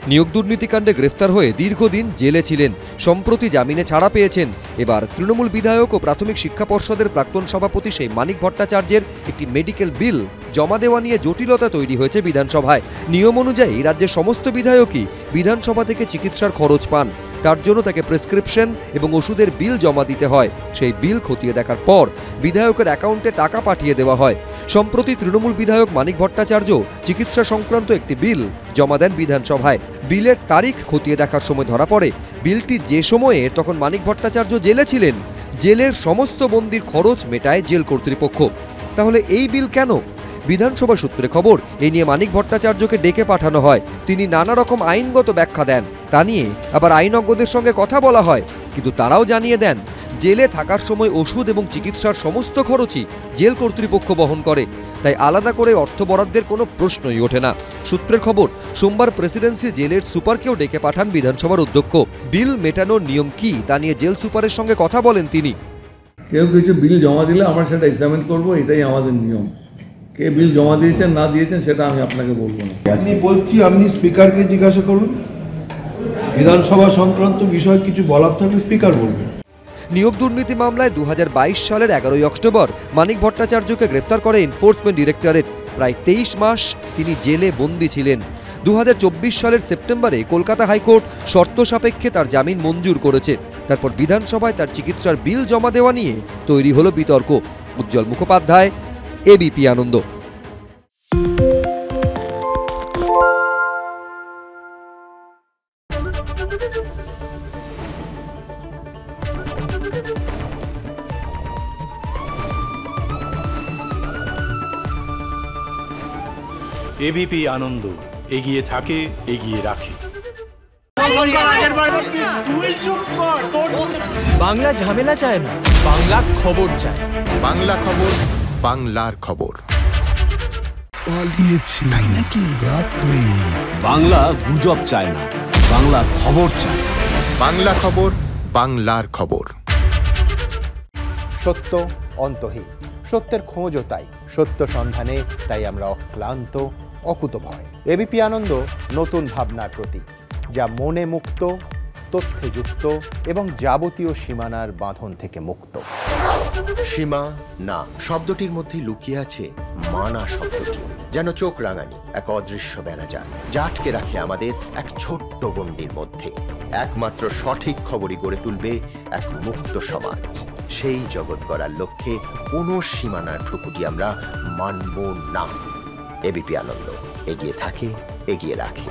নিয়োগ দুর্নীতিকাণ্ডে গ্রেফতার হয়ে দীর্ঘদিন জেলে ছিলেন, সম্প্রতি জামিনে ছাড়া পেয়েছেন। এবার তৃণমূল বিধায়ক ও প্রাথমিক শিক্ষা পর্ষদের প্রাক্তন সভাপতি সেই মানিক ভট্টাচার্যের একটি মেডিকেল বিল জমা দেওয়া নিয়ে জটিলতা তৈরি হয়েছে বিধানসভায়। নিয়ম অনুযায়ী রাজ্যের সমস্ত বিধায়কই বিধানসভা থেকে চিকিৎসার খরচ পান, তার জন্য তাকে প্রেসক্রিপশন এবং ওষুধের বিল জমা দিতে হয়। সেই বিল খতিয়ে দেখার পর বিধায়কের অ্যাকাউন্টে টাকা পাঠিয়ে দেওয়া হয়। সম্প্রতি তৃণমূল বিধায়ক মানিক ভট্টাচার্য চিকিৎসা সংক্রান্ত একটি বিল জমা দেন বিধানসভায়। বিলের তারিখ খতিয়ে দেখার সময় ধরা পড়ে বিলটি যে সময়ে তখন মানিক ভট্টাচার্য জেলে ছিলেন, জেলের সমস্ত বন্দির খরচ মেটায় জেল কর্তৃপক্ষ। তাহলে এই বিল কেন? বিধানসভা সূত্রে খবর, এই নিয়ে মানিক ভট্টাচার্যকে ডেকে পাঠানো হয়। তিনি নানা রকম আইনগত ব্যাখ্যা দেন। তা নিয়ে আবার আইনজ্ঞদের সঙ্গে কথা বলা হয়, কিন্তু তারাও জানিয়ে দেন জেলে থাকার সময় ওষুধ এবং চিকিৎসার সমস্ত খরচই জেল কর্তৃপক্ষ বহন করে, তাই আলাদা করে অর্থ বরাদ্দের কোনো প্রশ্নই ওঠে না। সূত্রের খবর, সোমবার প্রেসিডেন্সি জেলের সুপারকেও ডেকে পাঠান বিধানসভার অধ্যক্ষ। বিল মেটানোর নিয়ম কি তা নিয়ে জেল সুপারের সঙ্গে কথা বলেন তিনি। কেউ কিছু বিল জমা দিলে আমরা সেটা এক্সামিন করবো, এটাই আমাদের নিয়ম। কে বিল জমা দিয়েছেন না দিয়েছেন সেটা আমি আপনাকে বলবো না। আপনি বলছি, আপনি স্পিকারকে জিজ্ঞাসা করুন, বিধানসভা সংক্রান্ত বিষয় কিছু বলার থাকলে স্পিকার বলবেন। নিয়োগ দুর্নীতি মামলায় 2022 সালের 11ই অক্টোবর মানিক ভট্টাচার্যকে গ্রেফতার করে এনফোর্সমেন্ট ডিরেক্টরেট। প্রায় 23 মাস তিনি জেলে বন্দী ছিলেন। 2024 সালের সেপ্টেম্বরে কলকাতা হাইকোর্ট শর্ত সাপেক্ষে তার জামিন মঞ্জুর করেছে। তারপর বিধানসভায় তার চিকিৎসার বিল জমা দেওয়া নিয়ে তৈরি হলো বিতর্ক। উজ্জ্বল মুখোপাধ্যায়, এবিপি আনন্দ। এবিপি আনন্দ, এগিয়ে থাকে, এগিয়ে রাখে। বাংলা ঝামেলা চায় না, বাংলা খবর চায়। বাংলা খবর, বাংলার খবর। পালিয়েছে তাই নাকি রাত্রে? বাংলা গুজব চায় না, বাংলা খবর চায়। বাংলা খবর, বাংলার খবর। সত্য অন্তহীন, সত্যের খোঁজও তাই, সত্য সন্ধানে তাই আমরা অক্লান্ত, অকুতভয়। এবিপি আনন্দ নতুন ভাবনার প্রতীক, যা মনে মুক্ত, তথ্যে যুক্ত এবং যাবতীয় সীমানার বাঁধন থেকে মুক্ত। সীমা না শব্দটির মধ্যে লুকিয়ে আছে মানা শব্দটি, যেন চোখ রাঙানি এক অদৃশ্য বেড়াজাল, যা আটকে রাখে আমাদের এক ছোট্ট গণ্ডির মধ্যে। একমাত্র সঠিক খবরই গড়ে তুলবে এক মুক্ত সমাজ। সেই জগৎ গড়ার লক্ষ্যে কোনো সীমানার ঠুকুটি আমরা মানব না। এবিপি আনন্দ, এগিয়ে থাকে, এগিয়ে রাখে।